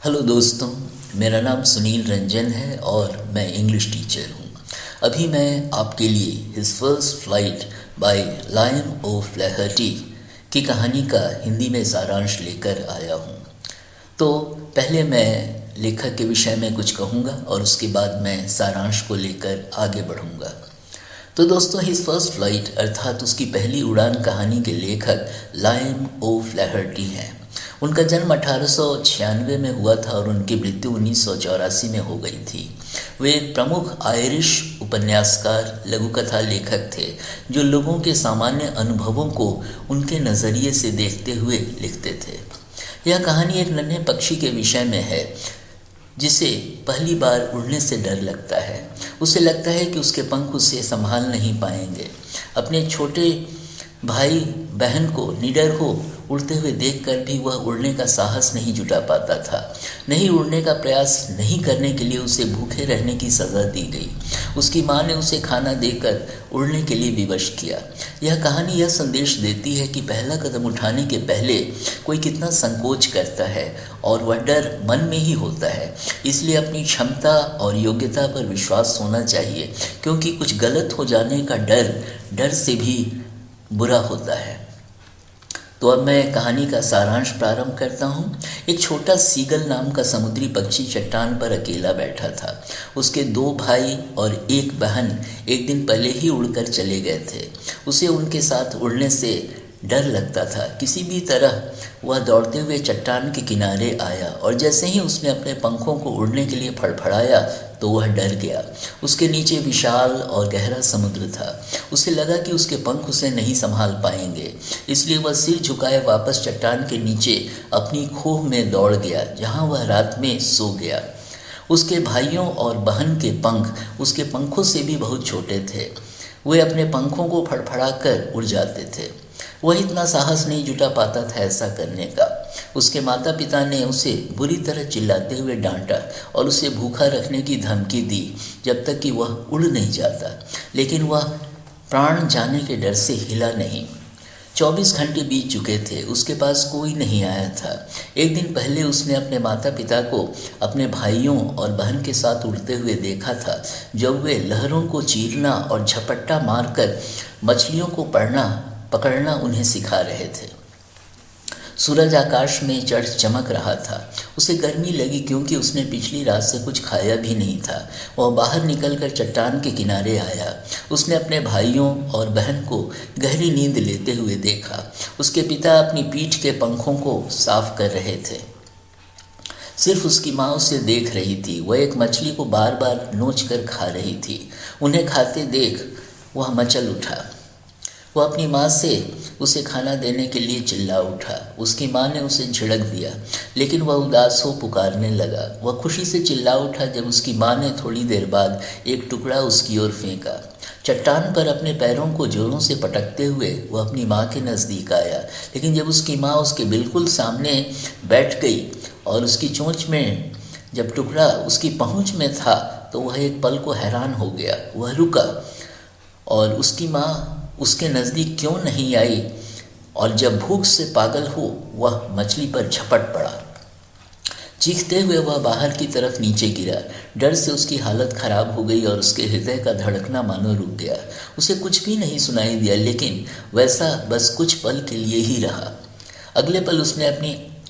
Hello दोस्तों, मेरा नाम सुनील रंजन है और मैं इंग्लिश टीचर हूँ। अभी मैं आपके लिए his first flight by Liam O'Flaherty की कहानी का हिंदी में सारांश लेकर आया हूँ। तो पहले मैं लेखक के विषय में कुछ कहूँगा और उसके बाद मैं सारांश को लेकर आगे बढ़ूँगा। तो दोस्तों, हिज फर्स्ट फ्लाइट अर्थात उसकी पहली उड़ान कहानी के लेखक लायन ओ फ्लैहर्टी हैं। उनका जन्म 1896 में हुआ था और उनकी मृत्यु 1984 में हो गई थी। वे एक प्रमुख आयरिश उपन्यासकार, लघुकथा लेखक थे जो लोगों के सामान्य अनुभवों को उनके नज़रिए से देखते हुए लिखते थे। यह कहानी एक नन्हे पक्षी के विषय में है जिसे पहली बार उड़ने से डर लगता है। उसे लगता है कि उसके पंख उसे संभाल नहीं पाएंगे। अपने छोटे भाई बहन को निडर हो उड़ते हुए देखकर भी वह उड़ने का साहस नहीं जुटा पाता था। नहीं उड़ने का प्रयास नहीं करने के लिए उसे भूखे रहने की सज़ा दी गई। उसकी माँ ने उसे खाना देकर उड़ने के लिए विवश किया। यह कहानी यह संदेश देती है कि पहला कदम उठाने के पहले कोई कितना संकोच करता है और वह डर मन में ही होता है। इसलिए अपनी क्षमता और योग्यता पर विश्वास होना चाहिए, क्योंकि कुछ गलत हो जाने का डर से भी बुरा होता है। तो अब मैं कहानी का सारांश प्रारंभ करता हूँ। एक छोटा सीगल नाम का समुद्री पक्षी चट्टान पर अकेला बैठा था। उसके 2 भाई और 1 बहन एक दिन पहले ही उड़कर चले गए थे। उसे उनके साथ उड़ने से डर लगता था। किसी भी तरह वह दौड़ते हुए चट्टान के किनारे आया और जैसे ही उसने अपने पंखों को उड़ने के लिए फड़फड़ाया तो वह डर गया। उसके नीचे विशाल और गहरा समुद्र था। उसे लगा कि उसके पंख उसे नहीं संभाल पाएंगे, इसलिए वह सिर झुकाए वापस चट्टान के नीचे अपनी खोह में दौड़ गया, जहां वह रात में सो गया। उसके भाइयों और बहन के पंख उसके पंखों से भी बहुत छोटे थे। वे अपने पंखों को फड़फड़ा कर उड़ जाते थे। वह इतना साहस नहीं जुटा पाता था ऐसा करने का। उसके माता पिता ने उसे बुरी तरह चिल्लाते हुए डांटा और उसे भूखा रखने की धमकी दी जब तक कि वह उड़ नहीं जाता, लेकिन वह प्राण जाने के डर से हिला नहीं। 24 घंटे बीत चुके थे, उसके पास कोई नहीं आया था। एक दिन पहले उसने अपने माता पिता को अपने भाइयों और बहन के साथ उड़ते हुए देखा था, जब वे लहरों को चीरना और झपट्टा मारकर मछलियों को पकड़ना उन्हें सिखा रहे थे। सूरज आकाश में चढ़ चमक रहा था। उसे गर्मी लगी क्योंकि उसने पिछली रात से कुछ खाया भी नहीं था। वह बाहर निकलकर चट्टान के किनारे आया। उसने अपने भाइयों और बहन को गहरी नींद लेते हुए देखा। उसके पिता अपनी पीठ के पंखों को साफ कर रहे थे। सिर्फ उसकी माँ उसे देख रही थी। वह एक मछली को बार बार नोच कर खा रही थी। उन्हें खाते देख वह मचल उठा। वह अपनी माँ से उसे खाना देने के लिए चिल्ला उठा। उसकी माँ ने उसे झिड़क दिया, लेकिन वह उदास हो पुकारने लगा। वह खुशी से चिल्ला उठा जब उसकी माँ ने थोड़ी देर बाद एक टुकड़ा उसकी ओर फेंका। चट्टान पर अपने पैरों को जोरों से पटकते हुए वह अपनी माँ के नज़दीक आया, लेकिन जब उसकी माँ उसके बिल्कुल सामने बैठ गई और उसकी चोंच में जब टुकड़ा उसकी पहुँच में था तो वह एक पल को हैरान हो गया। वह रुका और उसकी माँ उसके नज़दीक क्यों नहीं आई, और जब भूख से पागल हो वह मछली पर झपट पड़ा। चीखते हुए वह बाहर की तरफ नीचे गिरा। डर से उसकी हालत खराब हो गई और उसके हृदय का धड़कना मानो रुक गया। उसे कुछ भी नहीं सुनाई दिया, लेकिन वैसा बस कुछ पल के लिए ही रहा। अगले पल उसने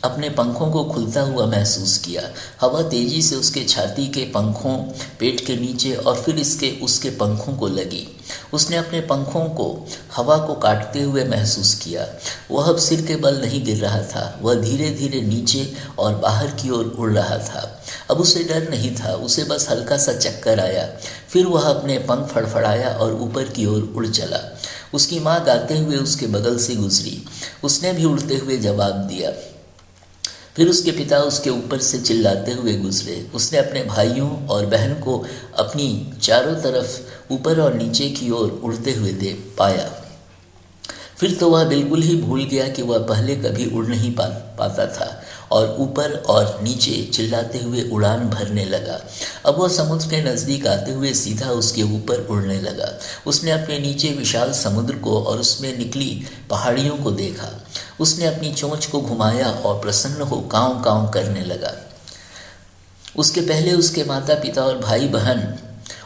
अपने पंखों को खुलता हुआ महसूस किया। हवा तेजी से उसके छाती के पंखों, पेट के नीचे और फिर उसके पंखों को लगी। उसने अपने पंखों को हवा को काटते हुए महसूस किया। वह अब सिर के बल नहीं गिर रहा था। वह धीरे धीरे नीचे और बाहर की ओर उड़ रहा था। अब उसे डर नहीं था, उसे बस हल्का सा चक्कर आया। फिर वह अपने पंख फड़फड़ाया और ऊपर की ओर उड़ चला। उसकी माँ गाते हुए उसके बगल से गुजरी। उसने भी उड़ते हुए जवाब दिया। फिर उसके पिता उसके ऊपर से चिल्लाते हुए गुजरे। उसने अपने भाइयों और बहन को अपनी चारों तरफ ऊपर और नीचे की ओर उड़ते हुए देख पाया। फिर तो वह बिल्कुल ही भूल गया कि वह पहले कभी उड़ नहीं पाता था और ऊपर और नीचे चिल्लाते हुए उड़ान भरने लगा। अब वह समुद्र के नज़दीक आते हुए सीधा उसके ऊपर उड़ने लगा। उसने अपने नीचे विशाल समुद्र को और उसमें निकली पहाड़ियों को देखा। उसने अपनी चोंच को घुमाया और प्रसन्न हो काँव काँव करने लगा। उसके पहले उसके माता पिता और भाई बहन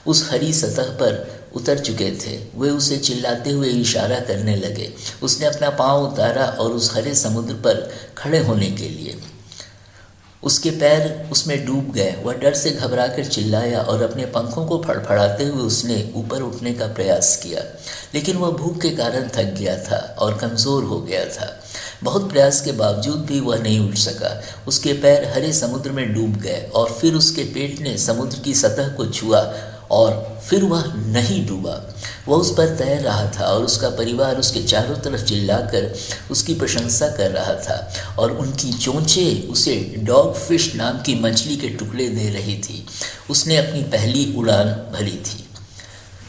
उस हरी सतह पर उतर चुके थे। वे उसे चिल्लाते हुए इशारा करने लगे। उसने अपना पांव उतारा और उस हरे समुद्र पर खड़े होने के लिए। उसके पैर उसमें डूब गए। वह डर से घबराकर चिल्लाया और अपने पंखों को फड़फड़ाते हुए उसने ऊपर उठने का प्रयास किया, लेकिन वह भूख के कारण थक गया था और कमज़ोर हो गया था। बहुत प्रयास के बावजूद भी वह नहीं उठ सका। उसके पैर हरे समुद्र में डूब गए और फिर उसके पेट ने समुद्र की सतह को छुआ और फिर वह नहीं डूबा। वह उस पर तैर रहा था और उसका परिवार उसके चारों तरफ चिल्लाकर उसकी प्रशंसा कर रहा था और उनकी चोंचें उसे डॉग फिश नाम की मछली के टुकड़े दे रही थी। उसने अपनी पहली उड़ान भरी थी।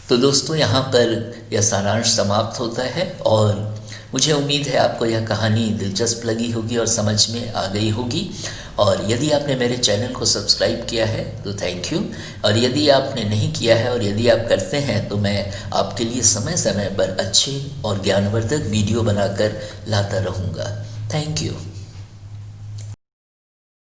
तो दोस्तों, यहाँ पर यह सारांश समाप्त होता है और मुझे उम्मीद है आपको यह कहानी दिलचस्प लगी होगी और समझ में आ गई होगी। और यदि आपने मेरे चैनल को सब्सक्राइब किया है तो थैंक यू, और यदि आपने नहीं किया है और यदि आप करते हैं तो मैं आपके लिए समय समय पर अच्छे और ज्ञानवर्धक वीडियो बनाकर लाता रहूँगा। Thank you.